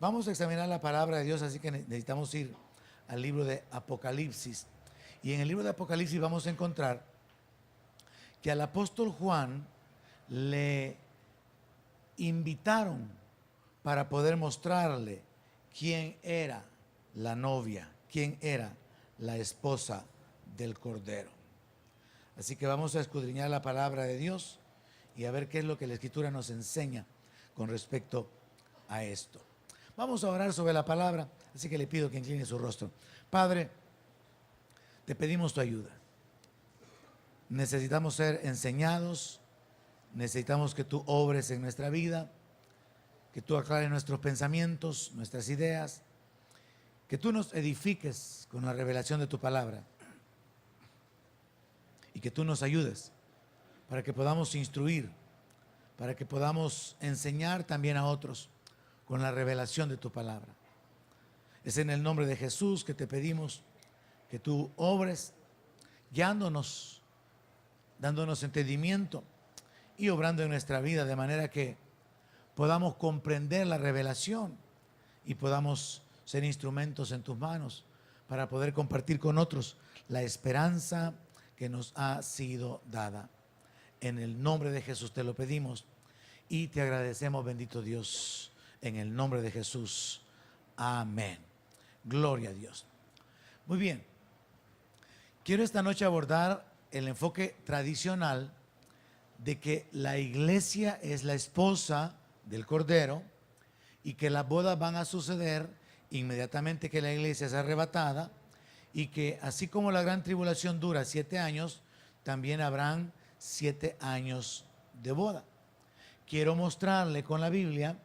Vamos a examinar la palabra de Dios, así que necesitamos ir al libro de Apocalipsis. Y en el libro de Apocalipsis vamos a encontrar que al apóstol Juan le invitaron para poder mostrarle quién era la novia, quién era la esposa del Cordero. Así que vamos a escudriñar la palabra de Dios y a ver qué es lo que la Escritura nos enseña con respecto a esto. Vamos a orar sobre la palabra, así que le pido que incline su rostro. Padre, te pedimos tu ayuda. Necesitamos ser enseñados, necesitamos que tú obres en nuestra vida, que tú aclares nuestros pensamientos, nuestras ideas, que tú nos edifiques con la revelación de tu palabra y que tú nos ayudes para que podamos instruir, para que podamos enseñar también a otros con la revelación de tu palabra. Es en el nombre de Jesús que te pedimos que tú obres, guiándonos, dándonos entendimiento y obrando en nuestra vida de manera que podamos comprender la revelación y podamos ser instrumentos en tus manos para poder compartir con otros la esperanza que nos ha sido dada. En el nombre de Jesús te lo pedimos y te agradecemos, bendito Dios, en el nombre de Jesús. Amén. Gloria a Dios. Muy bien. Quiero esta noche abordar el enfoque tradicional de que la iglesia es la esposa del Cordero y que las bodas van a suceder inmediatamente que la iglesia es arrebatada y que así como la gran tribulación dura 7 años, también habrán 7 años de boda. Quiero mostrarle con la Biblia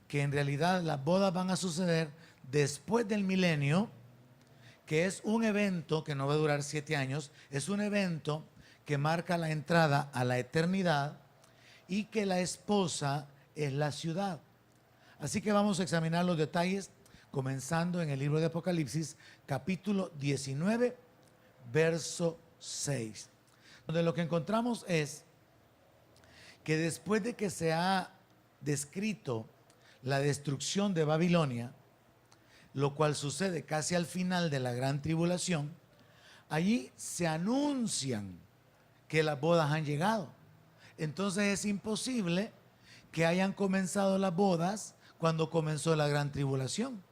que en realidad las bodas van a suceder después del milenio, que es un evento que no va a durar 7 años, es un evento que marca la entrada a la eternidad y que la esposa es la ciudad. Así que vamos a examinar los detalles comenzando en el libro de Apocalipsis, capítulo 19, verso 6, donde lo que encontramos es que después de que se ha descrito la destrucción de Babilonia, lo cual sucede casi al final de la gran tribulación, allí se anuncian que las bodas han llegado. Entonces es imposible que hayan comenzado las bodas cuando comenzó la gran tribulación.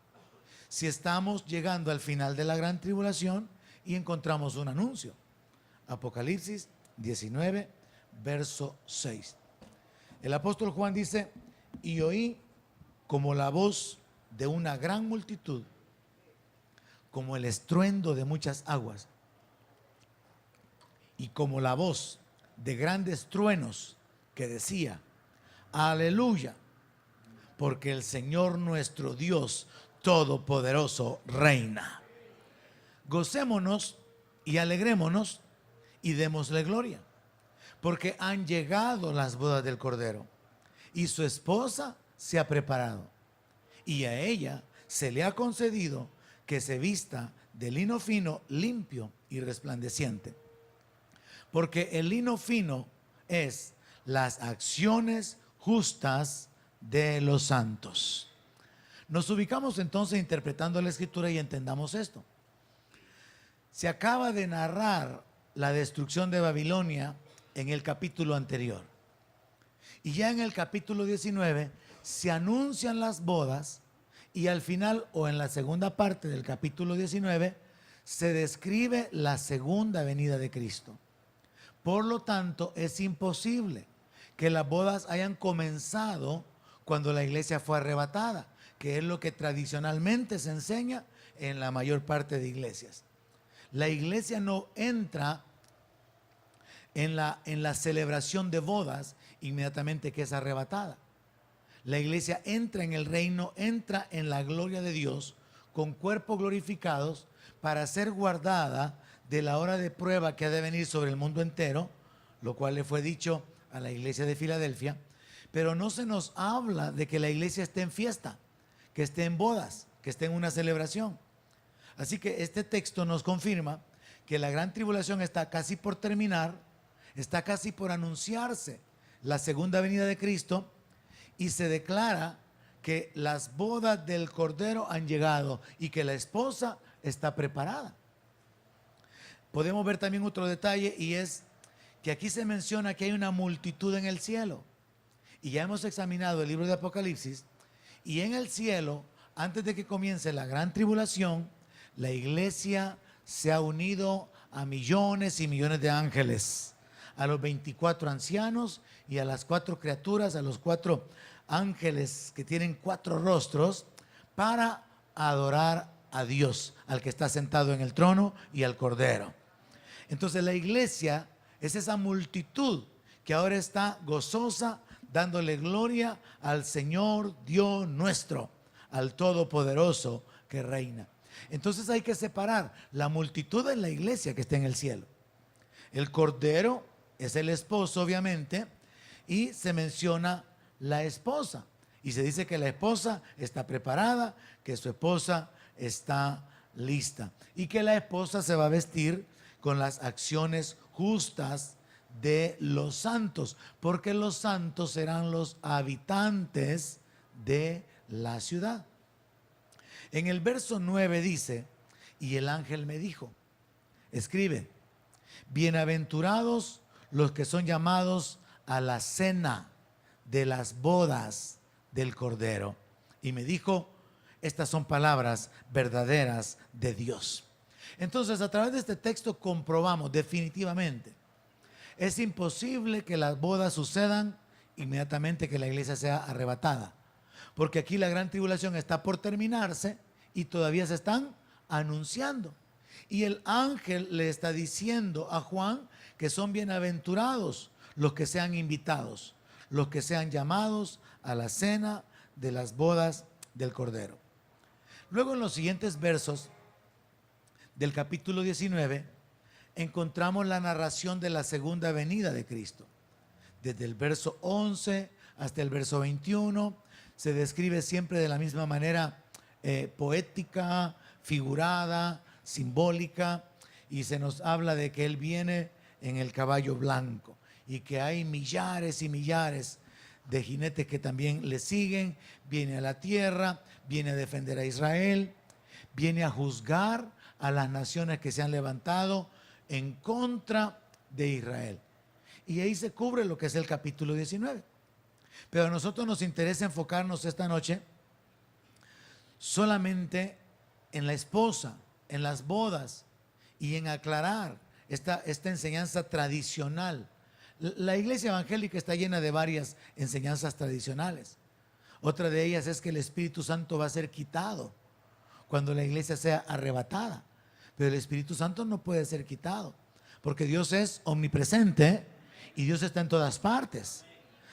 Si estamos llegando al final de la gran tribulación y encontramos un anuncio. Apocalipsis 19, verso 6. El apóstol Juan dice: y oí como la voz de una gran multitud, como el estruendo de muchas aguas, y como la voz de grandes truenos que decía: aleluya, porque el Señor nuestro Dios Todopoderoso reina. Gocémonos y alegrémonos y démosle gloria, porque han llegado las bodas del Cordero y su esposa se ha preparado, y a ella se le ha concedido que se vista de lino fino, limpio y resplandeciente, porque el lino fino es las acciones justas de los santos. Nos ubicamos entonces interpretando la Escritura y entendamos esto. Se acaba de narrar la destrucción de Babilonia en el capítulo anterior, y ya en el capítulo 19 se anuncian las bodas, y al final o en la segunda parte del capítulo 19 se describe la segunda venida de Cristo. Por lo tanto, es imposible que las bodas hayan comenzado cuando la iglesia fue arrebatada, que es lo que tradicionalmente se enseña en la mayor parte de iglesias. La iglesia no entra en la celebración de bodas inmediatamente que es arrebatada. La iglesia entra en el reino, entra en la gloria de Dios con cuerpos glorificados para ser guardada de la hora de prueba que ha de venir sobre el mundo entero, lo cual le fue dicho a la iglesia de Filadelfia. Pero no se nos habla de que la iglesia esté en fiesta, que esté en bodas, que esté en una celebración. Así que este texto nos confirma que la gran tribulación está casi por terminar, está casi por anunciarse la segunda venida de Cristo, y se declara que las bodas del Cordero han llegado y que la esposa está preparada. Podemos ver también otro detalle, y es que aquí se menciona que hay una multitud en el cielo. Y ya hemos examinado el libro de Apocalipsis, y en el cielo, antes de que comience la gran tribulación, la iglesia se ha unido a millones y millones de ángeles, a los 24 ancianos y a las 4 criaturas, a los 4 ángeles que tienen 4 rostros, para adorar a Dios, al que está sentado en el trono y al Cordero. Entonces la iglesia es esa multitud que ahora está gozosa, dándole gloria al Señor Dios nuestro, al Todopoderoso que reina. Entonces hay que separar la multitud en la iglesia que está en el cielo. El Cordero es el esposo, obviamente, y se menciona la esposa. Y se dice que la esposa está preparada, que su esposa está lista y que la esposa se va a vestir con las acciones justas de los santos, porque los santos serán los habitantes de la ciudad. En el verso 9 dice: y el ángel me dijo, escribe, bienaventurados los que son llamados a la cena de las bodas del Cordero. Y me dijo, estas son palabras verdaderas de Dios. Entonces, a través de este texto comprobamos definitivamente, es imposible que las bodas sucedan inmediatamente que la iglesia sea arrebatada, porque aquí la gran tribulación está por terminarse y todavía se están anunciando. Y el ángel le está diciendo a Juan que son bienaventurados los que sean invitados, los que sean llamados a la cena de las bodas del Cordero. Luego, en los siguientes versos del capítulo 19, encontramos la narración de la segunda venida de Cristo. Desde el verso 11 hasta el verso 21 se describe siempre de la misma manera poética, figurada, simbólica, y se nos habla de que Él viene en el caballo blanco y que hay millares y millares de jinetes que también le siguen. Viene a la tierra, viene a defender a Israel, viene a juzgar a las naciones que se han levantado en contra de Israel. Y ahí se cubre lo que es el capítulo 19. Pero a nosotros nos interesa enfocarnos esta noche solamente en la esposa, en las bodas y en aclarar esta enseñanza tradicional. La iglesia evangélica está llena de varias enseñanzas tradicionales. Otra de ellas es que el Espíritu Santo va a ser quitado cuando la iglesia sea arrebatada. Pero el Espíritu Santo no puede ser quitado, porque Dios es omnipresente y Dios está en todas partes.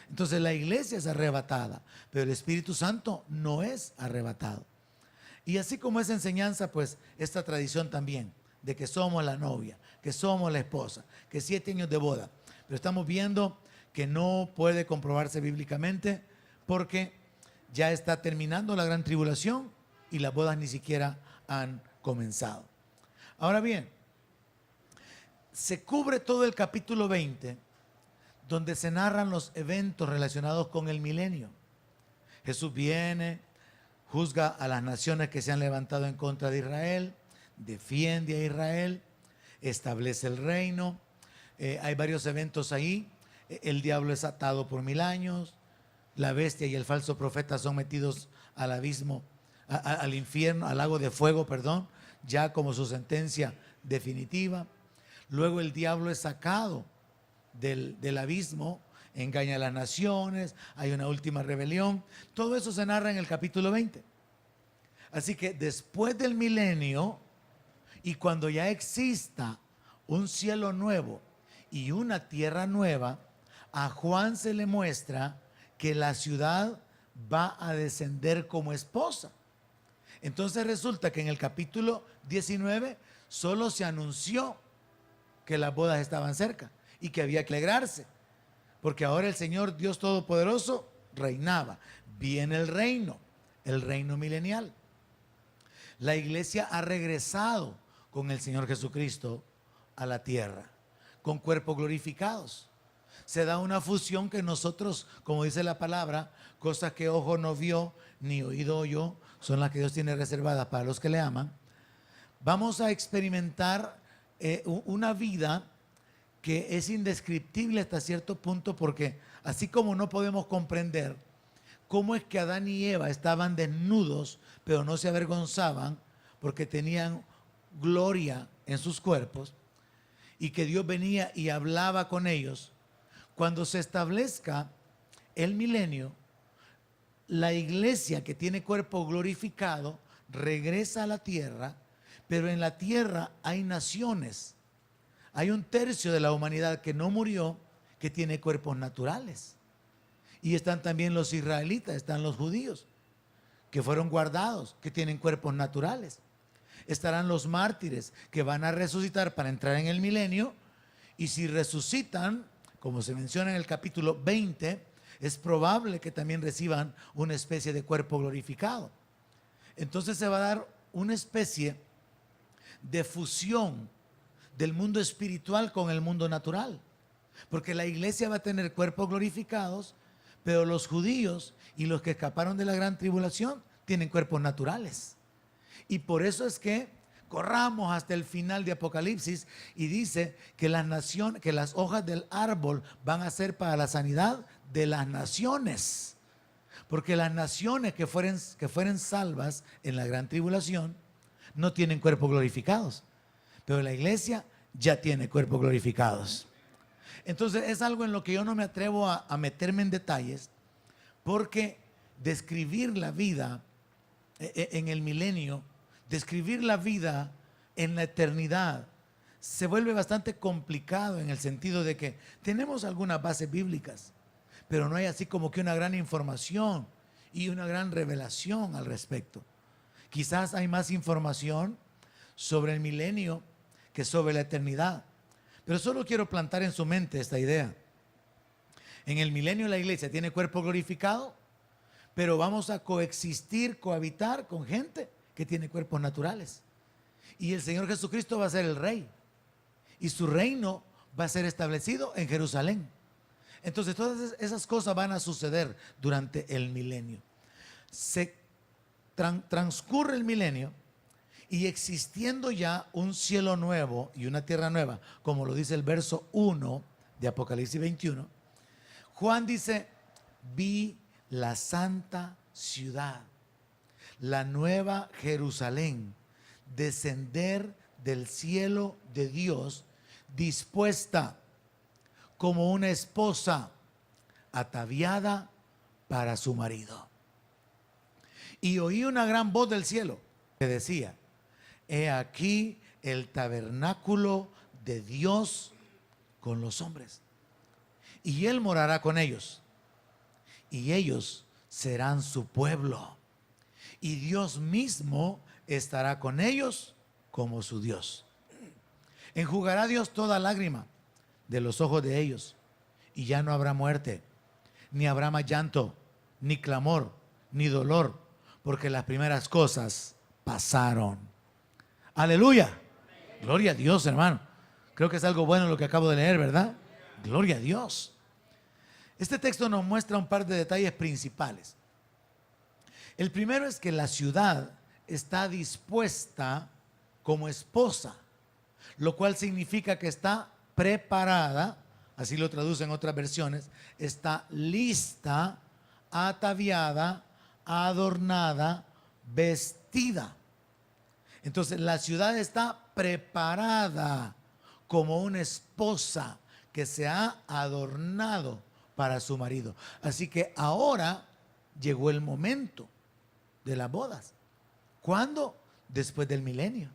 Entonces la iglesia es arrebatada, pero el Espíritu Santo no es arrebatado. Y así como esa enseñanza, pues esta tradición también, de que somos la novia, que somos la esposa, que 7 años de boda. Pero estamos viendo que no puede comprobarse bíblicamente, porque ya está terminando la gran tribulación y las bodas ni siquiera han comenzado. Ahora bien, se cubre todo el capítulo 20, donde se narran los eventos relacionados con el milenio. Jesús viene, juzga a las naciones que se han levantado en contra de Israel, defiende a Israel, establece el reino. Hay varios eventos ahí. El diablo es atado por 1000 años, la bestia y el falso profeta son metidos al abismo, al infierno, al lago de fuego, perdón, ya como su sentencia definitiva. Luego el diablo es sacado del abismo, engaña a las naciones, hay una última rebelión. Todo eso se narra en el capítulo 20. Así que después del milenio, y cuando ya exista un cielo nuevo y una tierra nueva, a Juan se le muestra que la ciudad va a descender como esposa. Entonces resulta que en el capítulo 19 solo se anunció que las bodas estaban cerca y que había que alegrarse, porque ahora el Señor Dios Todopoderoso reinaba. Viene el reino milenial. La iglesia ha regresado con el Señor Jesucristo a la tierra, con cuerpos glorificados. Se da una fusión que nosotros, como dice la palabra, cosas que ojo no vio ni oído oyó, son las que Dios tiene reservadas para los que le aman. Vamos a experimentar una vida que es indescriptible hasta cierto punto, porque así como no podemos comprender cómo es que Adán y Eva estaban desnudos, pero no se avergonzaban porque tenían gloria en sus cuerpos, y que Dios venía y hablaba con ellos. Cuando se establezca el milenio, la iglesia que tiene cuerpo glorificado regresa a la tierra, pero en la tierra hay naciones. Hay un tercio de la humanidad que no murió, que tiene cuerpos naturales. Y están también los israelitas, están los judíos, que fueron guardados, que tienen cuerpos naturales. Estarán los mártires, que van a resucitar para entrar en el milenio. Y si resucitan, como se menciona en el capítulo 20, es probable que también reciban una especie de cuerpo glorificado. Entonces se va a dar una especie de fusión del mundo espiritual con el mundo natural, porque la iglesia va a tener cuerpos glorificados, pero los judíos y los que escaparon de la gran tribulación tienen cuerpos naturales. Y por eso es que corramos hasta el final de Apocalipsis y dice que las hojas del árbol van a ser para la sanidad de las naciones, porque las naciones que fueren salvas en la gran tribulación no tienen cuerpos glorificados, pero la iglesia ya tiene cuerpos glorificados. Entonces es algo en lo que yo no me atrevo a meterme en detalles, porque describir la vida en el milenio, describir la vida en la eternidad, se vuelve bastante complicado, en el sentido de que tenemos algunas bases bíblicas, pero no hay así como que una gran información y una gran revelación al respecto. Quizás hay más información sobre el milenio que sobre la eternidad, pero solo quiero plantar en su mente esta idea. En el milenio la iglesia tiene cuerpo glorificado, pero vamos a cohabitar con gente que tiene cuerpos naturales. Y el Señor Jesucristo va a ser el rey, y su reino va a ser establecido en Jerusalén. Entonces todas esas cosas van a suceder durante el milenio. Transcurre el milenio, y existiendo ya un cielo nuevo y una tierra nueva, como lo dice el verso 1 de Apocalipsis 21, Juan dice: vi la santa ciudad, la nueva Jerusalén, descender del cielo de Dios, dispuesta como una esposa ataviada para su marido. Y oí una gran voz del cielo que decía: he aquí el tabernáculo de Dios con los hombres, y Él morará con ellos, y ellos serán su pueblo, y Dios mismo estará con ellos como su Dios. Enjugará Dios toda lágrima de los ojos de ellos, y ya no habrá muerte, ni habrá más llanto, ni clamor, ni dolor, porque las primeras cosas pasaron. Aleluya. Gloria a Dios, hermano. Creo que es algo bueno lo que acabo de leer, ¿verdad? Gloria a Dios. Este texto nos muestra un par de detalles principales. El primero es que la ciudad está dispuesta como esposa, lo cual significa que está preparada, así lo traducen otras versiones, está lista, ataviada, adornada, vestida. Entonces la ciudad está preparada como una esposa que se ha adornado para su marido. Así que ahora llegó el momento de las bodas. ¿Cuándo? Después del milenio.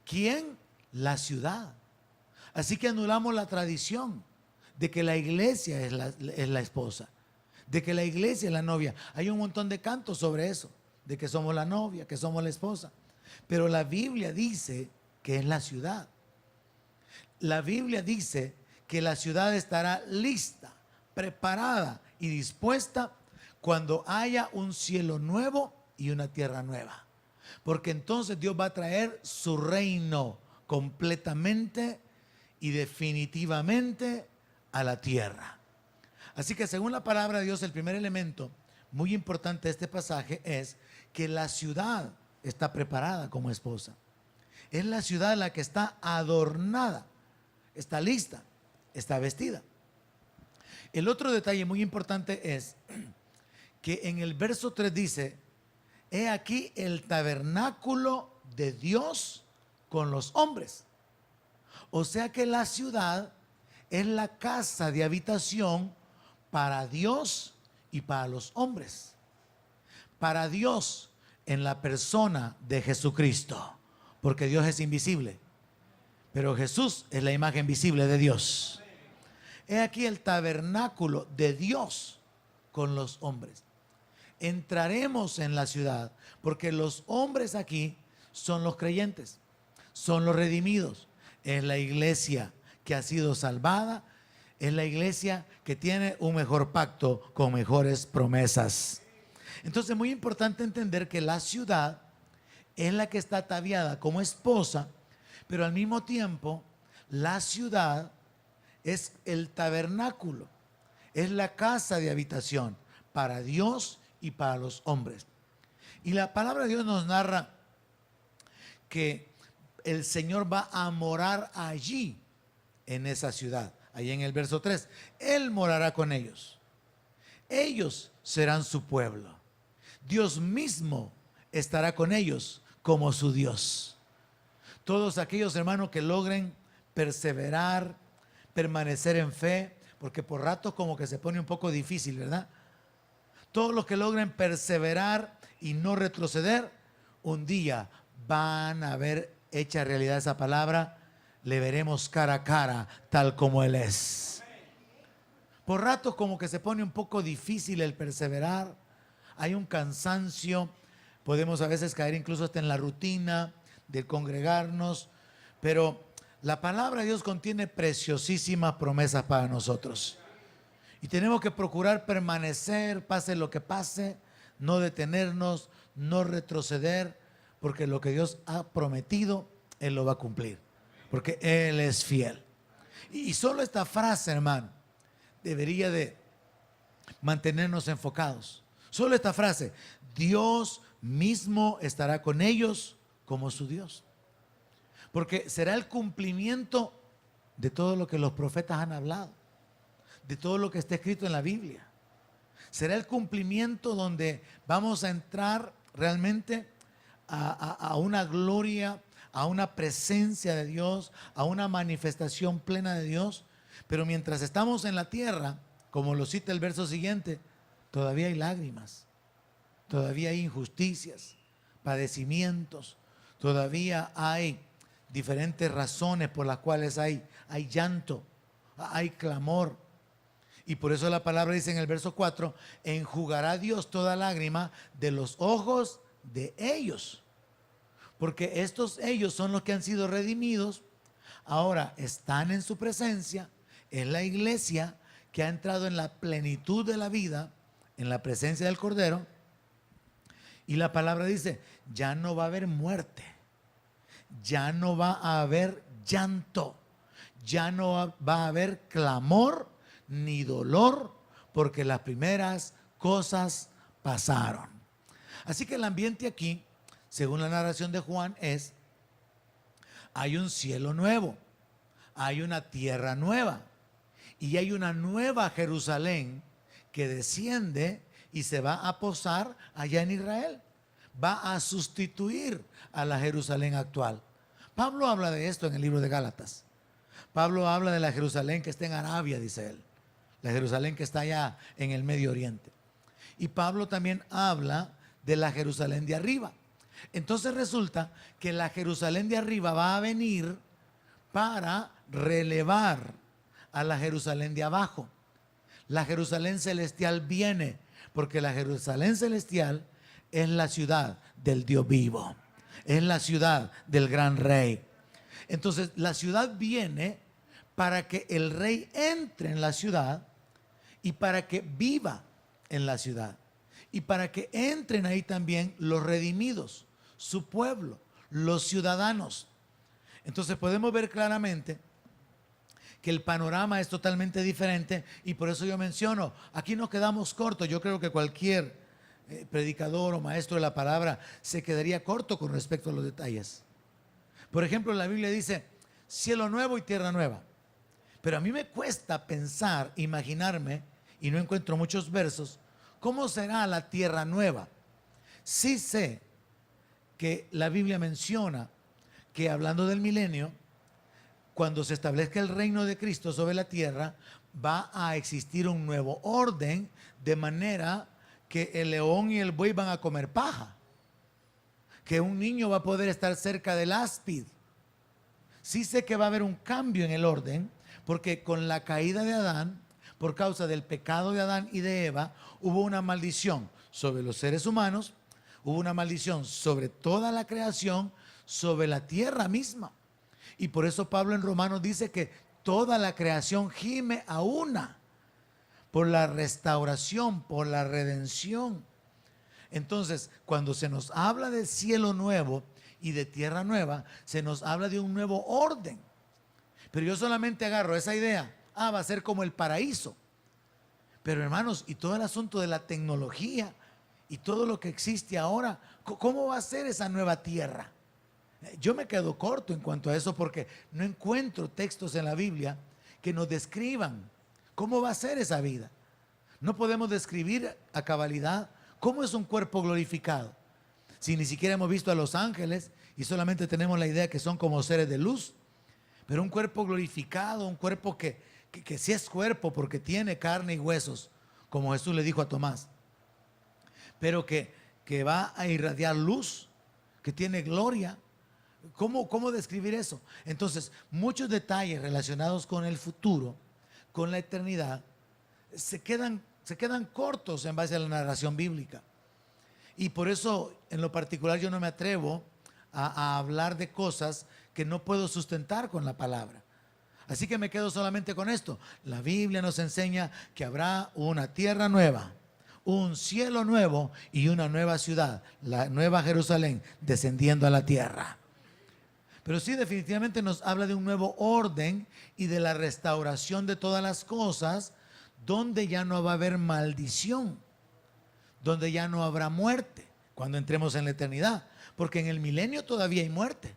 ¿Quién? La ciudad. Así que anulamos la tradición de que la iglesia es la esposa, de que la iglesia es la novia. Hay un montón de cantos sobre eso, de que somos la novia, que somos la esposa. Pero la Biblia dice que es la ciudad. La Biblia dice que la ciudad estará lista, preparada y dispuesta cuando haya un cielo nuevo y una tierra nueva. Porque entonces Dios va a traer su reino completamente y definitivamente a la tierra. Así que según la palabra de Dios, el primer elemento muy importante de este pasaje es que la ciudad está preparada como esposa. Es la ciudad la que está adornada, está lista, está vestida. El otro detalle muy importante es que en el verso 3 dice: he aquí el tabernáculo de Dios con los hombres. O sea que la ciudad es la casa de habitación para Dios y para los hombres. Para Dios en la persona de Jesucristo, porque Dios es invisible, pero Jesús es la imagen visible de Dios. He aquí el tabernáculo de Dios con los hombres. Entraremos en la ciudad porque los hombres aquí son los creyentes, son los redimidos. Es la iglesia que ha sido salvada, es la iglesia que tiene un mejor pacto con mejores promesas. Entonces es muy importante entender que la ciudad es la que está ataviada como esposa, pero al mismo tiempo la ciudad es el tabernáculo, es la casa de habitación para Dios y para los hombres. Y la palabra de Dios nos narra que el Señor va a morar allí, en esa ciudad. Ahí en el verso 3, Él morará con ellos. Ellos serán su pueblo. Dios mismo estará con ellos como su Dios. Todos aquellos hermanos que logren perseverar, permanecer en fe, porque por ratos como que se pone un poco difícil, ¿verdad? Todos los que logren perseverar y no retroceder, un día van a ver hecha realidad esa palabra. Le veremos cara a cara tal como Él es. Por ratos como que se pone un poco difícil el perseverar. Hay un cansancio. Podemos a veces caer incluso hasta en la rutina de congregarnos. Pero la palabra de Dios contiene preciosísimas promesas para nosotros. Y tenemos que procurar permanecer, pase lo que pase, no detenernos, no retroceder, porque lo que Dios ha prometido, Él lo va a cumplir, porque Él es fiel. Y solo esta frase, hermano, debería de mantenernos enfocados. Solo esta frase: Dios mismo estará con ellos como su Dios. Porque será el cumplimiento de todo lo que los profetas han hablado, de todo lo que está escrito en la Biblia. Será el cumplimiento donde vamos a entrar realmente a una gloria, a una presencia de Dios, a una manifestación plena de Dios. Pero mientras estamos en la tierra, como lo cita el verso siguiente, todavía hay lágrimas, todavía hay injusticias, padecimientos, todavía hay diferentes razones por las cuales hay llanto, hay clamor. Y por eso la palabra dice en el verso 4: enjugará Dios toda lágrima de los ojos de ellos. Porque estos ellos son los que han sido redimidos, ahora están en su presencia, en la iglesia que ha entrado en la plenitud de la vida, en la presencia del Cordero. Y la palabra dice: ya no va a haber muerte, ya no va a haber llanto, ya no va a haber clamor ni dolor, porque las primeras cosas pasaron. Así que el ambiente aquí, según la narración de Juan, es: hay un cielo nuevo, hay una tierra nueva y hay una nueva Jerusalén que desciende y se va a posar allá en Israel. Va a sustituir a la Jerusalén actual. Pablo habla de esto en el libro de Gálatas. Pablo habla de la Jerusalén que está en Arabia, dice él, la Jerusalén que está allá en el Medio Oriente. Y Pablo también habla de la Jerusalén de arriba. Entonces resulta que la Jerusalén de arriba va a venir para relevar a la Jerusalén de abajo. La Jerusalén celestial viene porque la Jerusalén celestial es la ciudad del Dios vivo, es la ciudad del gran rey. Entonces la ciudad viene para que el rey entre en la ciudad y para que viva en la ciudad y para que entren ahí también los redimidos, su pueblo, los ciudadanos. Entonces podemos ver claramente que el panorama es totalmente diferente, y por eso yo menciono, aquí nos quedamos cortos. Yo creo que cualquier predicador o maestro de la palabra se quedaría corto con respecto a los detalles. Por ejemplo, la Biblia dice cielo nuevo y tierra nueva, pero a mí me cuesta pensar, imaginarme, y no encuentro muchos versos, cómo será la tierra nueva. Sí sé que la Biblia menciona que, hablando del milenio, cuando se establezca el reino de Cristo sobre la tierra, va a existir un nuevo orden, de manera que el león y el buey van a comer paja, que un niño va a poder estar cerca del áspid. Sí sé que va a haber un cambio en el orden, porque con la caída de Adán, por causa del pecado de Adán y de Eva, hubo una maldición sobre los seres humanos, hubo una maldición sobre toda la creación, sobre la tierra misma. Y por eso Pablo en Romanos dice que toda la creación gime a una por la restauración, por la redención. Entonces, cuando se nos habla de cielo nuevo y de tierra nueva, se nos habla de un nuevo orden. Pero yo solamente agarro esa idea, va a ser como el paraíso. Pero hermanos, y todo el asunto de la tecnología y todo lo que existe ahora, ¿cómo va a ser esa nueva tierra? Yo me quedo corto en cuanto a eso, porque no encuentro textos en la Biblia que nos describan cómo va a ser esa vida. No podemos describir a cabalidad cómo es un cuerpo glorificado, si ni siquiera hemos visto a los ángeles y solamente tenemos la idea que son como seres de luz. Pero un cuerpo glorificado, un cuerpo que sí es cuerpo porque tiene carne y huesos, como Jesús le dijo a Tomás, pero que va a irradiar luz, que tiene gloria. ¿Cómo describir eso? Entonces, muchos detalles relacionados con el futuro, con la eternidad, se quedan cortos en base a la narración bíblica. Y por eso, en lo particular, yo no me atrevo a hablar de cosas que no puedo sustentar con la palabra. Así que me quedo solamente con esto. La Biblia nos enseña que habrá una tierra nueva, un cielo nuevo y una nueva ciudad, la nueva Jerusalén, descendiendo a la tierra. Pero sí, definitivamente nos habla de un nuevo orden y de la restauración de todas las cosas, donde ya no va a haber maldición, donde ya no habrá muerte cuando entremos en la eternidad, porque en el milenio todavía hay muerte.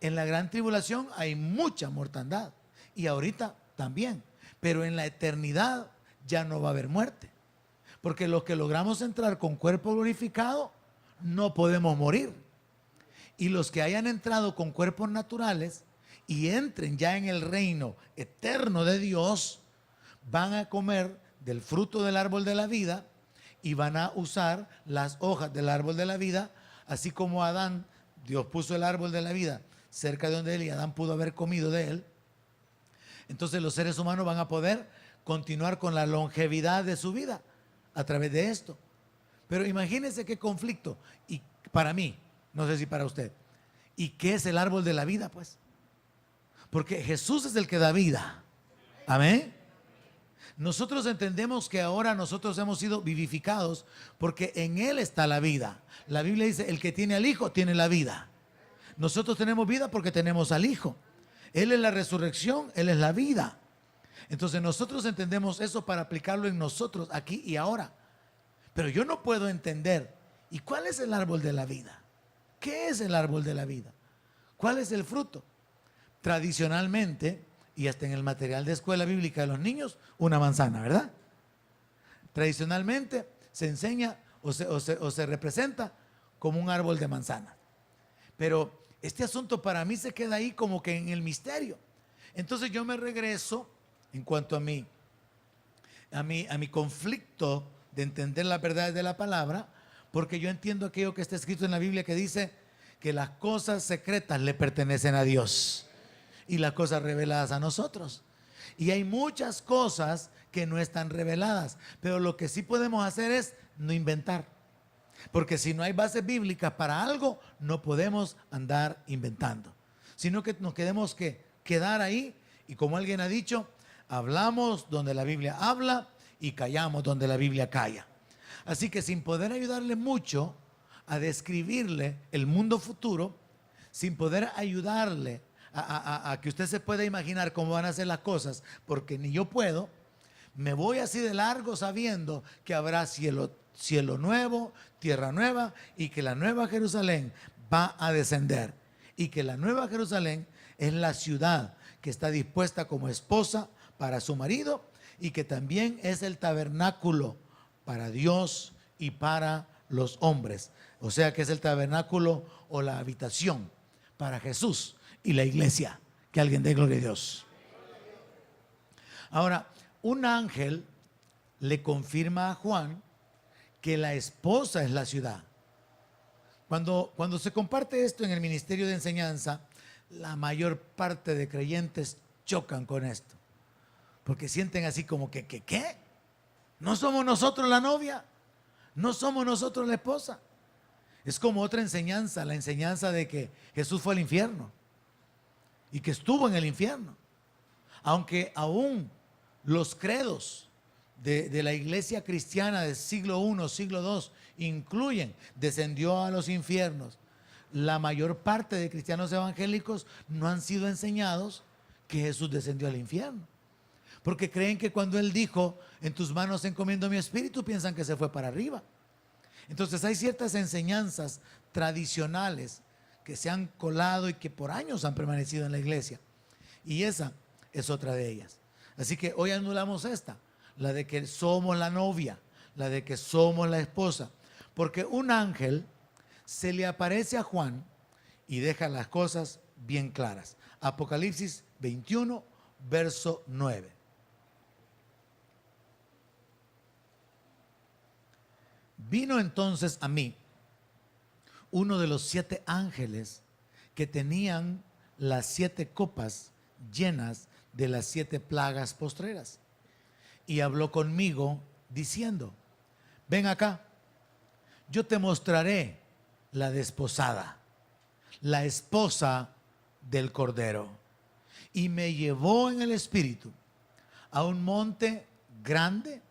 En la gran tribulación hay mucha mortandad, y ahorita también, pero en la eternidad ya no va a haber muerte, porque los que logramos entrar con cuerpo glorificado no podemos morir. Y los que hayan entrado con cuerpos naturales y entren ya en el reino eterno de Dios, van a comer del fruto del árbol de la vida y van a usar las hojas del árbol de la vida, así como Adán, Dios puso el árbol de la vida cerca de donde él, y Adán pudo haber comido de él. Entonces los seres humanos van a poder continuar con la longevidad de su vida a través de esto. Pero imagínense qué conflicto. Y para mí, no sé si para usted, ¿y qué es el árbol de la vida? Pues, porque Jesús es el que da vida. Amén. Nosotros entendemos que ahora nosotros hemos sido vivificados porque en Él está la vida. La Biblia dice, el que tiene al Hijo tiene la vida. Nosotros tenemos vida porque tenemos al Hijo. Él es la resurrección, Él es la vida. Entonces nosotros entendemos eso para aplicarlo en nosotros aquí y ahora. Pero yo no puedo entender, ¿y cuál es el árbol de la vida? ¿Qué es el árbol de la vida? ¿Cuál es el fruto? Tradicionalmente, y hasta en el material de escuela bíblica de los niños, una manzana, ¿verdad? Tradicionalmente se enseña o se representa como un árbol de manzana. Pero este asunto para mí se queda ahí como que en el misterio. Entonces yo me regreso en cuanto a mi conflicto de entender las verdades de la palabra, porque yo entiendo aquello que está escrito en la Biblia que dice que las cosas secretas le pertenecen a Dios y las cosas reveladas a nosotros. Y hay muchas cosas que no están reveladas, pero lo que sí podemos hacer es no inventar. Porque si no hay bases bíblicas para algo, no podemos andar inventando, sino que nos quedemos que quedar ahí, y como alguien ha dicho, hablamos donde la Biblia habla y callamos donde la Biblia calla. Así que sin poder ayudarle mucho a describirle el mundo futuro, sin poder ayudarle a que usted se pueda imaginar cómo van a ser las cosas, porque ni yo puedo. Me voy así de largo sabiendo que habrá cielo nuevo, tierra nueva, y que la nueva Jerusalén va a descender, y que la nueva Jerusalén es la ciudad que está dispuesta como esposa para su marido, y que también es el tabernáculo para Dios y para los hombres. O sea que es el tabernáculo o la habitación para Jesús y la iglesia. Que alguien dé gloria a Dios. Ahora, un ángel le confirma a Juan que la esposa es la ciudad. Cuando se comparte esto en el ministerio de enseñanza, la mayor parte de creyentes chocan con esto, porque sienten así como que ¿qué? ¿No somos nosotros la novia? ¿No somos nosotros la esposa? Es como otra enseñanza, la enseñanza de que Jesús fue al infierno y que estuvo en el infierno. Aunque aún los credos de la iglesia cristiana del siglo I, siglo II incluyen, descendió a los infiernos. La mayor parte de cristianos evangélicos no han sido enseñados que Jesús descendió al infierno, porque creen que cuando Él dijo, en tus manos encomiendo mi espíritu, piensan que se fue para arriba. Entonces hay ciertas enseñanzas tradicionales que se han colado y que por años han permanecido en la iglesia, y esa es otra de ellas. Así que hoy anulamos esta, la de que somos la novia, la de que somos la esposa, porque un ángel se le aparece a Juan y deja las cosas bien claras. Apocalipsis 21, verso 9. Vino entonces a mí uno de los 7 ángeles que tenían las 7 copas llenas de las 7 plagas postreras, y habló conmigo diciendo, ven acá, yo te mostraré la desposada, la esposa del Cordero. Y me llevó en el espíritu a un monte grande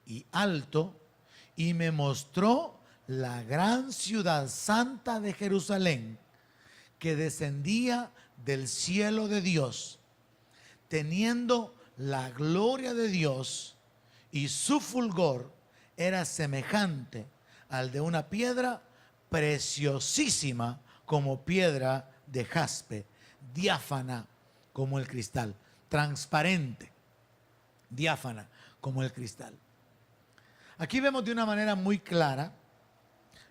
y alto, y me mostró la gran ciudad santa de Jerusalén, que descendía del cielo de Dios, teniendo la gloria de Dios, y su fulgor era semejante al de una piedra preciosísima como piedra de jaspe, diáfana como el cristal, transparente, diáfana como el cristal. Aquí vemos de una manera muy clara,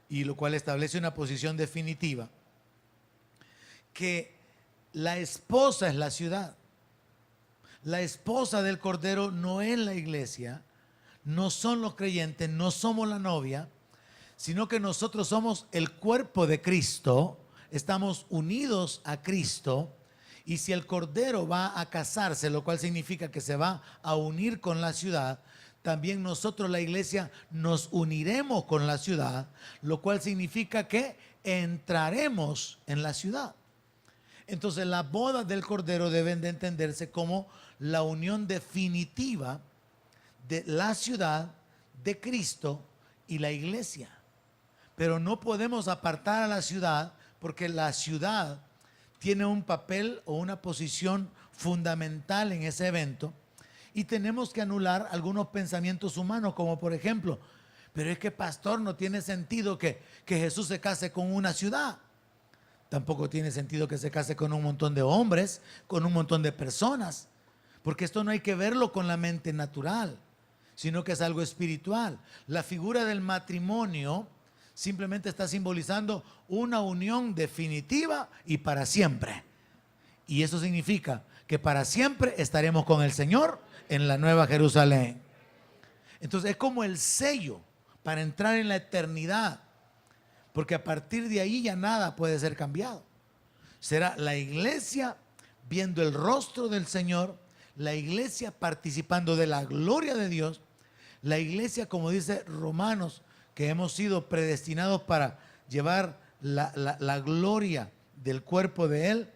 y lo cual establece una posición definitiva, que la esposa es la ciudad. La esposa del Cordero no es la iglesia, no son los creyentes, no somos la novia, sino que nosotros somos el cuerpo de Cristo, estamos unidos a Cristo, y si el Cordero va a casarse, lo cual significa que se va a unir con la ciudad, también nosotros, la iglesia, nos uniremos con la ciudad, lo cual significa que entraremos en la ciudad. Entonces las bodas del Cordero deben de entenderse como la unión definitiva de la ciudad, de Cristo y la iglesia. Pero no podemos apartar a la ciudad, porque la ciudad tiene un papel o una posición fundamental en ese evento, y tenemos que anular algunos pensamientos humanos, como por ejemplo, pero es que pastor, no tiene sentido que Jesús se case con una ciudad. Tampoco tiene sentido que se case con un montón de hombres, con un montón de personas, porque esto no hay que verlo con la mente natural, sino que es algo espiritual. La figura del matrimonio simplemente está simbolizando una unión definitiva y para siempre. Y eso significa que para siempre estaremos con el Señor en la Nueva Jerusalén. Entonces es como el sello para entrar en la eternidad, porque a partir de ahí ya nada puede ser cambiado. Será la iglesia viendo el rostro del Señor, la iglesia participando de la gloria de Dios, la iglesia, como dice Romanos, que hemos sido predestinados para llevar la gloria del cuerpo de Él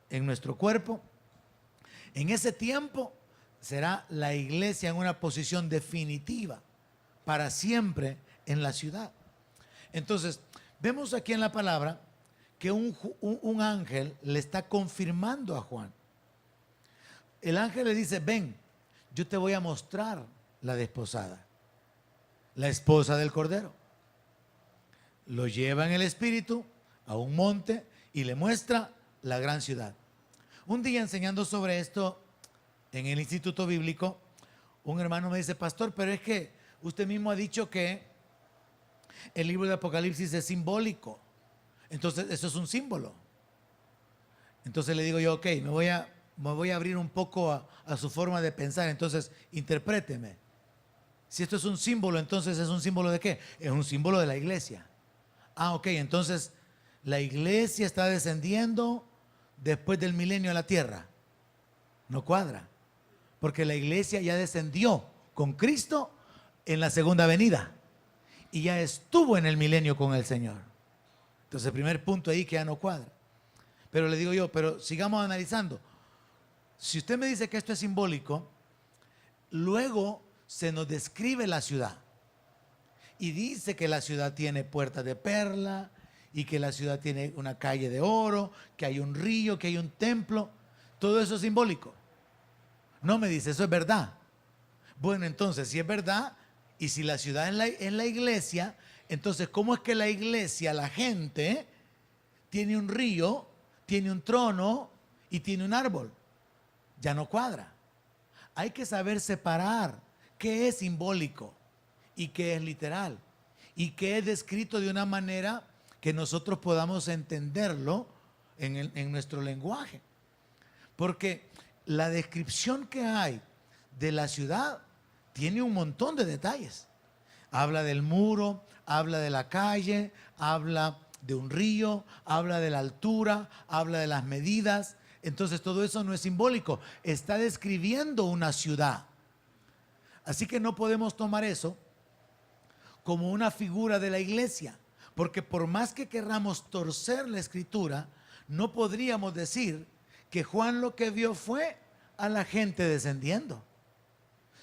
en nuestro cuerpo. En ese tiempo será la iglesia en una posición definitiva para siempre en la ciudad. Entonces, vemos aquí en la palabra que un ángel le está confirmando a Juan. El ángel le dice, ven, yo te voy a mostrar la desposada, la esposa del Cordero. Lo lleva en el espíritu a un monte y le muestra la gran ciudad. Un día enseñando sobre esto en el Instituto Bíblico, un hermano me dice, pastor, pero es que usted mismo ha dicho que el libro de Apocalipsis es simbólico. Entonces, eso es un símbolo. Entonces le digo yo, ok, me voy a abrir un poco a su forma de pensar. Entonces, interpréteme. Si esto es un símbolo, entonces ¿es un símbolo de qué? Es un símbolo de la iglesia. Ah, ok, entonces la iglesia está descendiendo después del milenio a la tierra. No cuadra. Porque la iglesia ya descendió con Cristo en la segunda venida. Y ya estuvo en el milenio con el Señor. Entonces el primer punto ahí que ya no cuadra. Pero le digo yo, pero sigamos analizando. Si usted me dice que esto es simbólico, luego se nos describe la ciudad. Y dice que la ciudad tiene puertas de perla y que la ciudad tiene una calle de oro, que hay un río, que hay un templo. Todo eso es simbólico. No me dice, eso es verdad. Bueno, entonces, si es verdad, y si la ciudad es la iglesia, entonces, ¿cómo es que la iglesia, la gente, tiene un río, tiene un trono y tiene un árbol? Ya no cuadra. Hay que saber separar qué es simbólico y qué es literal. Y qué es descrito de una manera que nosotros podamos entenderlo en nuestro lenguaje. Porque la descripción que hay de la ciudad tiene un montón de detalles. Habla del muro, habla de la calle, habla de un río, habla de la altura, habla de las medidas. Entonces todo eso no es simbólico, está describiendo una ciudad. Así que no podemos tomar eso como una figura de la iglesia, porque por más que querramos torcer la escritura, no podríamos decir que Juan lo que vio fue a la gente descendiendo,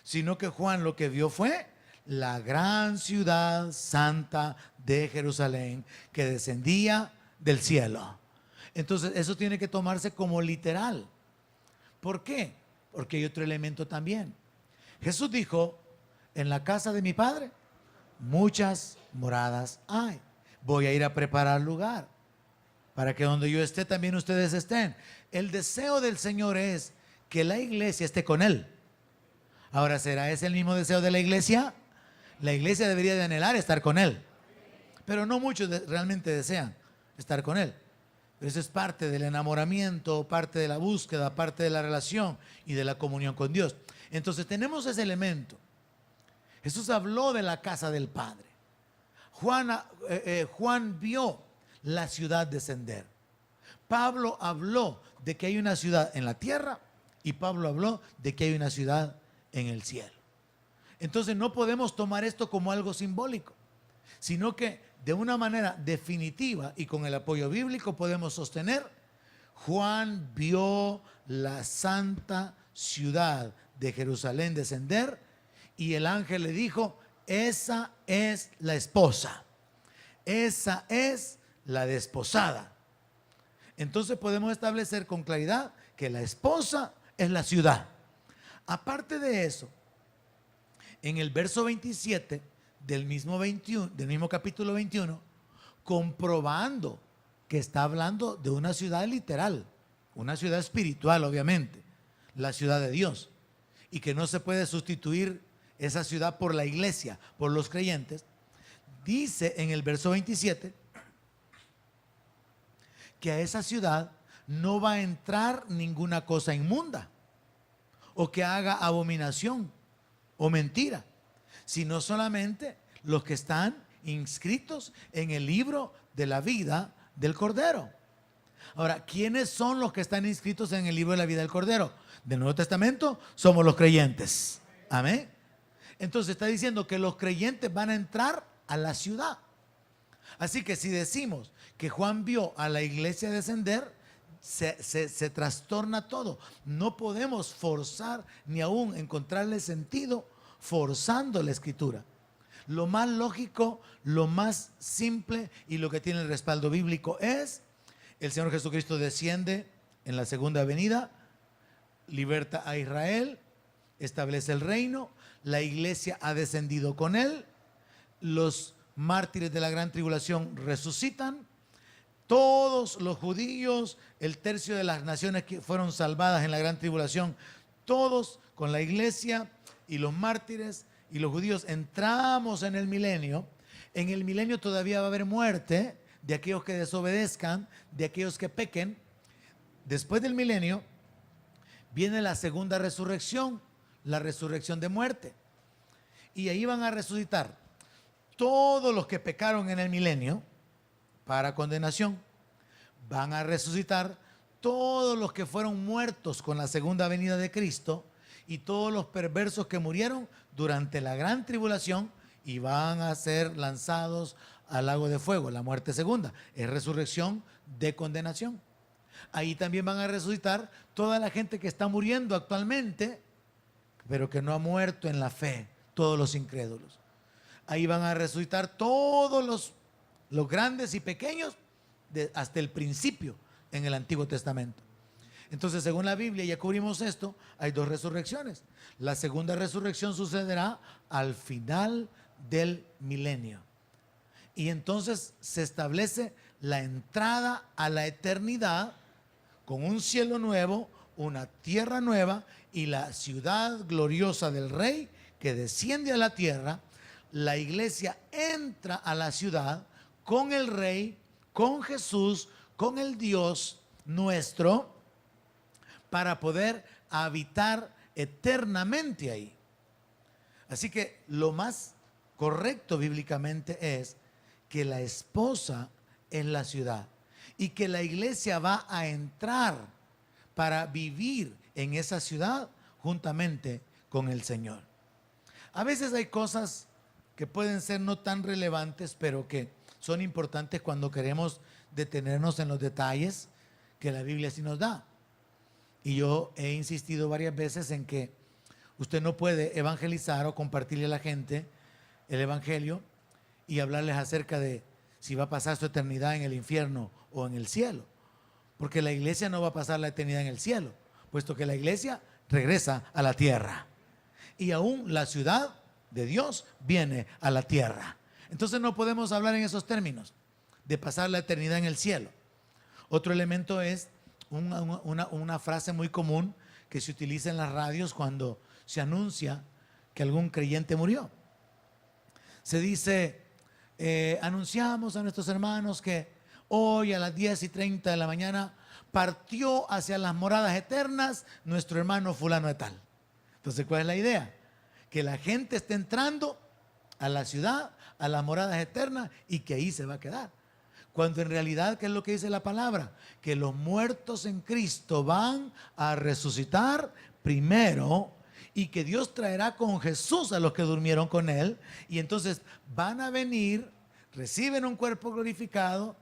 sino que Juan lo que vio fue la gran ciudad santa de Jerusalén que descendía del cielo. Entonces eso tiene que tomarse como literal. ¿Por qué? Porque hay otro elemento también. Jesús dijo, en la casa de mi Padre muchas moradas hay. Voy a ir a preparar lugar para que donde yo esté también ustedes estén. El deseo del Señor es que la iglesia esté con Él. Ahora, ¿será ese el mismo deseo de la iglesia? La iglesia debería de anhelar estar con Él, pero no muchos realmente desean estar con Él. Pero eso es parte del enamoramiento, parte de la búsqueda, parte de la relación y de la comunión con Dios. Entonces tenemos ese elemento. Jesús habló de la casa del Padre. Juan vio la ciudad descender. Pablo habló de que hay una ciudad en la tierra y Pablo habló de que hay una ciudad en el cielo. Entonces no podemos tomar esto como algo simbólico, sino que de una manera definitiva y con el apoyo bíblico podemos sostener: Juan vio la santa ciudad de Jerusalén descender y el ángel le dijo: esa es la esposa, esa es la desposada. Entonces podemos establecer con claridad que la esposa es la ciudad. Aparte de eso, en el verso 27 del mismo capítulo 21, comprobando que está hablando de una ciudad literal, una ciudad espiritual obviamente, la ciudad de Dios, y que no se puede sustituir esa ciudad por la iglesia, por los creyentes. Dice en el verso 27 que a esa ciudad no va a entrar ninguna cosa inmunda o que haga abominación o mentira, sino solamente los que están inscritos en el libro de la vida del Cordero. Ahora, ¿quiénes son los que están inscritos en el libro de la vida del Cordero? Del Nuevo Testamento somos los creyentes. Amén. Entonces está diciendo que los creyentes van a entrar a la ciudad. Así que si decimos que Juan vio a la iglesia descender, se trastorna todo. No podemos forzar ni aún encontrarle sentido forzando la escritura. Lo más lógico, lo más simple y lo que tiene el respaldo bíblico es El Señor Jesucristo desciende en la segunda venida, liberta a Israel, establece el reino, la iglesia ha descendido con él, los mártires de la gran tribulación resucitan, todos los judíos, el tercio de las naciones que fueron salvadas en la gran tribulación, todos con la iglesia y los mártires y los judíos entramos en el milenio. En el milenio todavía va a haber muerte de aquellos que desobedezcan, de aquellos que pequen. Después del milenio viene la segunda resurrección, la resurrección de muerte. Y ahí van a resucitar todos los que pecaron en el milenio para condenación. Van a resucitar todos los que fueron muertos con la segunda venida de Cristo y todos los perversos que murieron durante la gran tribulación y van a ser lanzados al lago de fuego, la muerte segunda. Es resurrección de condenación. Ahí también van a resucitar toda la gente que está muriendo actualmente, pero que no ha muerto en la fe, todos los incrédulos. Ahí van a resucitar todos los grandes y pequeños hasta el principio en el Antiguo Testamento. Entonces, según la Biblia, ya cubrimos esto, hay dos resurrecciones. La segunda resurrección sucederá al final del milenio. Y entonces se establece la entrada a la eternidad con un cielo nuevo, una tierra nueva y la ciudad gloriosa del Rey que desciende a la tierra. La iglesia entra a la ciudad con el Rey, con Jesús, con el Dios nuestro, para poder habitar eternamente ahí. Así que lo más correcto bíblicamente es que la esposa es la ciudad y que la iglesia va a entrar para vivir en esa ciudad juntamente con el Señor. A veces hay cosas que pueden ser no tan relevantes, pero que son importantes cuando queremos detenernos en los detalles que la Biblia sí nos da. Y yo he insistido varias veces en que usted no puede evangelizar o compartirle a la gente el evangelio y hablarles acerca de si va a pasar su eternidad en el infierno o en el cielo, porque la iglesia no va a pasar la eternidad en el cielo, puesto que la iglesia regresa a la tierra y aún la ciudad de Dios viene a la tierra. Entonces no podemos hablar en esos términos de pasar la eternidad en el cielo. Otro elemento es una frase muy común que se utiliza en las radios cuando se anuncia que algún creyente murió. Se dice, anunciamos a nuestros hermanos que hoy a las 10:30 de la mañana partió hacia las moradas eternas nuestro hermano fulano de tal. Entonces, ¿cuál es la idea? Que la gente esté entrando a la ciudad, a las moradas eternas y que ahí se va a quedar. Cuando en realidad, ¿qué es lo que dice la palabra? Que los muertos en Cristo van a resucitar primero y que Dios traerá con Jesús a los que durmieron con Él. Y entonces van a venir, reciben un cuerpo glorificado,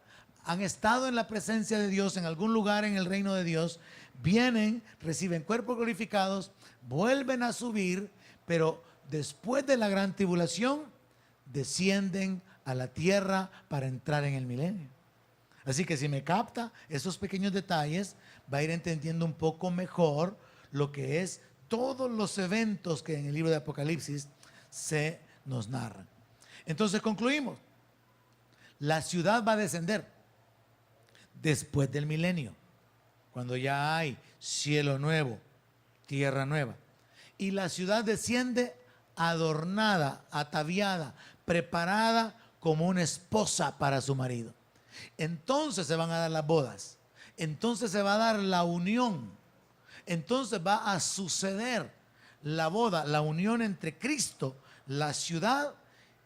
han estado en la presencia de Dios en algún lugar en el reino de Dios, vienen, reciben cuerpos glorificados, vuelven a subir, pero después de la gran tribulación descienden a la tierra para entrar en el milenio. Así que si me capta esos pequeños detalles, va a ir entendiendo un poco mejor lo que es todos los eventos que en el libro de Apocalipsis se nos narran. Entonces concluimos, la ciudad va a descender después del milenio, cuando ya hay cielo nuevo, tierra nueva, y la ciudad desciende adornada, ataviada, preparada como una esposa para su marido. Entonces se van a dar las bodas, entonces se va a dar la unión, entonces va a suceder la boda, la unión entre Cristo, la ciudad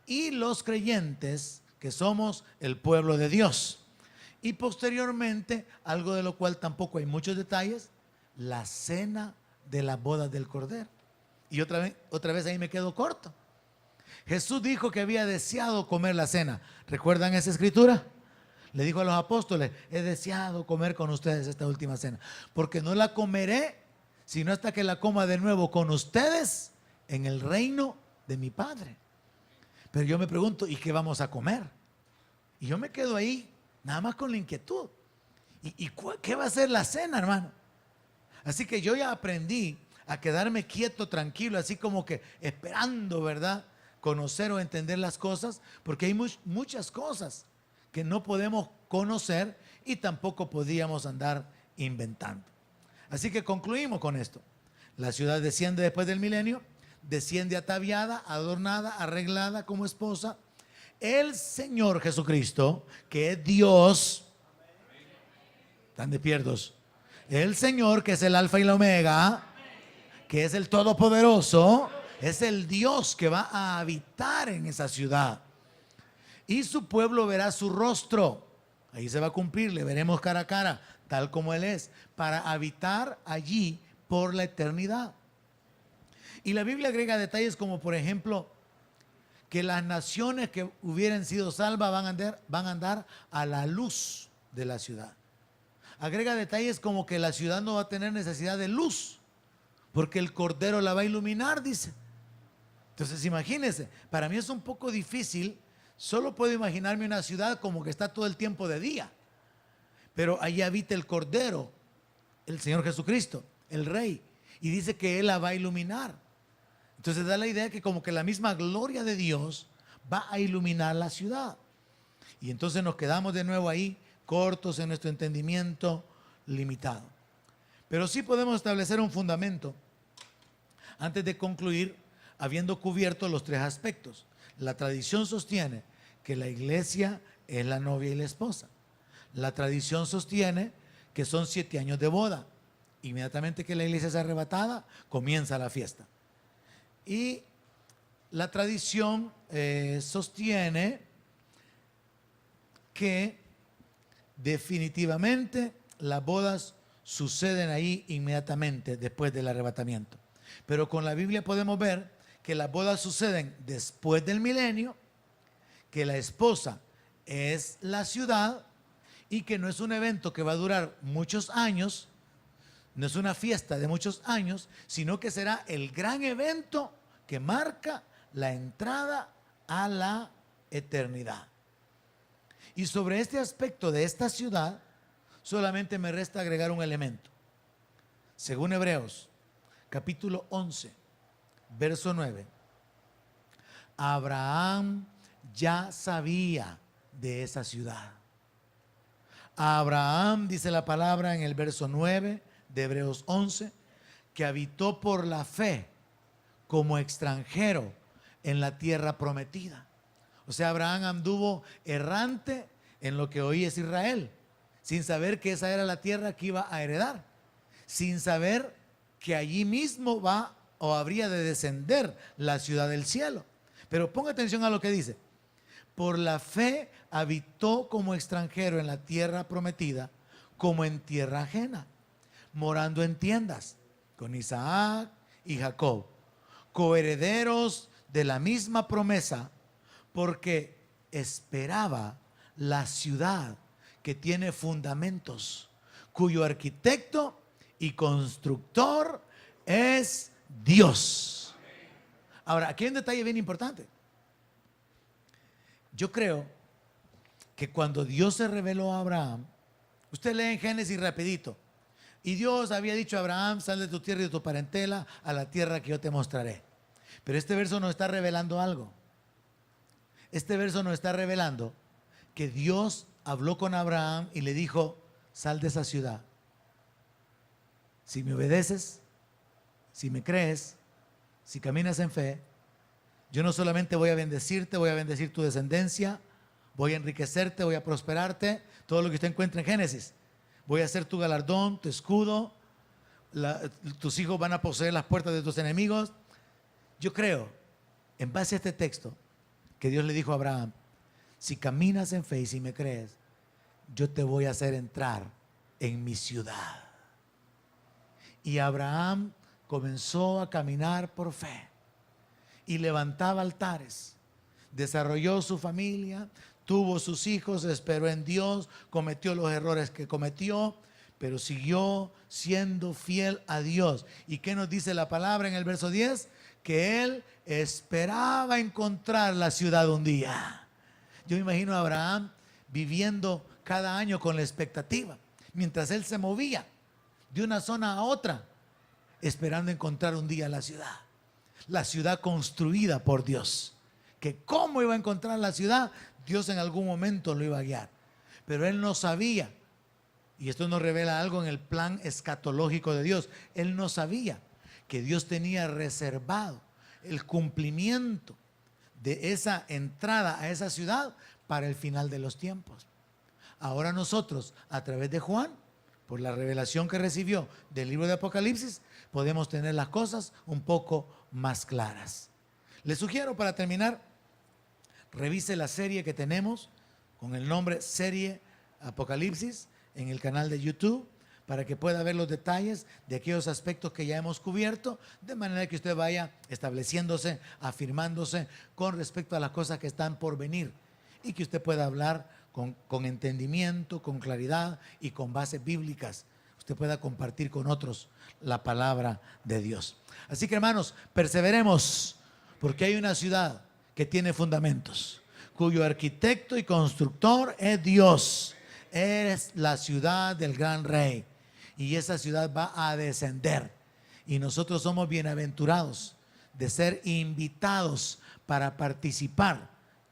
y los creyentes que somos el pueblo de Dios. Y posteriormente, algo de lo cual tampoco hay muchos detalles, la cena de las bodas del Cordero. Y otra vez ahí me quedo corto. Jesús dijo que había deseado comer la cena. ¿Recuerdan esa escritura? Le dijo a los apóstoles, he deseado comer con ustedes esta última cena, porque no la comeré sino hasta que la coma de nuevo con ustedes en el reino de mi Padre. Pero yo me pregunto, ¿y qué vamos a comer? Y yo me quedo ahí nada más con la inquietud. ¿Qué va a ser la cena, hermano? Así que yo ya aprendí a quedarme quieto, tranquilo, así como que esperando, ¿verdad? Conocer o entender las cosas, porque hay muchas cosas que no podemos conocer y tampoco podíamos andar inventando. Así que concluimos con esto. La ciudad desciende después del milenio, desciende ataviada, adornada, arreglada como esposa. El Señor Jesucristo, que es Dios, están despiertos. El Señor, que es el alfa y la omega, que es el todopoderoso, es el Dios que va a habitar en esa ciudad. Y su pueblo verá su rostro. Ahí se va a cumplir, le veremos cara a cara, tal como Él es, para habitar allí por la eternidad. Y la Biblia agrega detalles como, por ejemplo, que las naciones que hubieran sido salvas van a andar a la luz de la ciudad. Agrega detalles como que la ciudad no va a tener necesidad de luz, porque el Cordero la va a iluminar, dice. Entonces imagínense, para mí es un poco difícil, solo puedo imaginarme una ciudad como que está todo el tiempo de día, pero allí habita el Cordero, el Señor Jesucristo, el Rey, y dice que Él la va a iluminar. Entonces da la idea que como que la misma gloria de Dios va a iluminar la ciudad. Y entonces nos quedamos de nuevo ahí, cortos en nuestro entendimiento limitado. Pero sí podemos establecer un fundamento antes de concluir, habiendo cubierto los tres aspectos. La tradición sostiene que la iglesia es la novia y la esposa. La tradición sostiene que son 7 años de boda. Inmediatamente que la iglesia es arrebatada, comienza la fiesta. Y la tradición sostiene que definitivamente las bodas suceden ahí inmediatamente después del arrebatamiento. Pero con la Biblia podemos ver que las bodas suceden después del milenio, que la esposa es la ciudad y que no es un evento que va a durar muchos años, no es una fiesta de muchos años, sino que será el gran evento que marca la entrada a la eternidad. Y sobre este aspecto de esta ciudad, solamente me resta agregar un elemento. Según Hebreos, capítulo 11, verso 9, Abraham ya sabía de esa ciudad. Abraham, dice la palabra en el verso 9 de Hebreos 11, que habitó por la fe como extranjero en la tierra prometida. O sea, Abraham anduvo errante en lo que hoy es Israel, sin saber que esa era la tierra que iba a heredar, sin saber que allí mismo va o habría de descender la ciudad del cielo. Pero ponga atención a lo que dice. Por la fe habitó como extranjero en la tierra prometida, como en tierra ajena, morando en tiendas con Isaac y Jacob, coherederos de la misma promesa, porque esperaba la ciudad que tiene fundamentos, cuyo arquitecto y constructor es Dios. Ahora, aquí hay un detalle bien importante. Yo creo que cuando Dios se reveló a Abraham, usted lee en Génesis rapidito, y Dios había dicho a Abraham: sal de tu tierra y de tu parentela a la tierra que yo te mostraré. Pero este verso nos está revelando algo. Este verso nos está revelando que Dios habló con Abraham y le dijo: sal de esa ciudad. Si me obedeces, si me crees, si caminas en fe, yo no solamente voy a bendecirte, voy a bendecir tu descendencia, voy a enriquecerte, voy a prosperarte, todo lo que usted encuentra en Génesis. Voy a ser tu galardón, tu escudo, tus hijos van a poseer las puertas de tus enemigos. Yo creo, en base a este texto, que Dios le dijo a Abraham: si caminas en fe y si me crees, yo te voy a hacer entrar en mi ciudad. Y Abraham comenzó a caminar por fe y levantaba altares, desarrolló su familia, tuvo sus hijos, esperó en Dios, cometió los errores que cometió, pero siguió siendo fiel a Dios. ¿Y qué nos dice la palabra en el verso 10? Que él esperaba encontrar la ciudad un día. Yo me imagino a Abraham viviendo cada año con la expectativa. mientras él se movía de una zona a otra, esperando encontrar un día la ciudad construida por Dios. Que cómo iba a encontrar la ciudad, Dios en algún momento lo iba a guiar. Pero él no sabía, y esto nos revela algo en el plan escatológico de Dios, él no sabía que Dios tenía reservado el cumplimiento de esa entrada a esa ciudad para el final de los tiempos. Ahora nosotros, a través de Juan, por la revelación que recibió del libro de Apocalipsis, podemos tener las cosas un poco más claras. Les sugiero, para terminar, revise la serie que tenemos con el nombre Serie Apocalipsis en el canal de YouTube, para que pueda ver los detalles de aquellos aspectos que ya hemos cubierto, de manera que usted vaya estableciéndose, afirmándose con respecto a las cosas que están por venir, y que usted pueda hablar con entendimiento, con claridad y con bases bíblicas. Usted pueda compartir con otros la palabra de Dios. Así que, hermanos, perseveremos, porque hay una ciudad que tiene fundamentos, cuyo arquitecto y constructor es Dios. Es la ciudad del gran rey, y esa ciudad va a descender, y nosotros somos bienaventurados de ser invitados para participar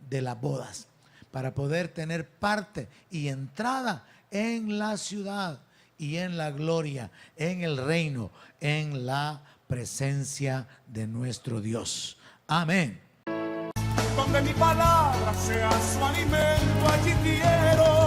de las bodas, para poder tener parte y entrada en la ciudad y en la gloria, en el reino, en la presencia de nuestro Dios. Amén. Donde mi palabra sea su alimento, allí quiero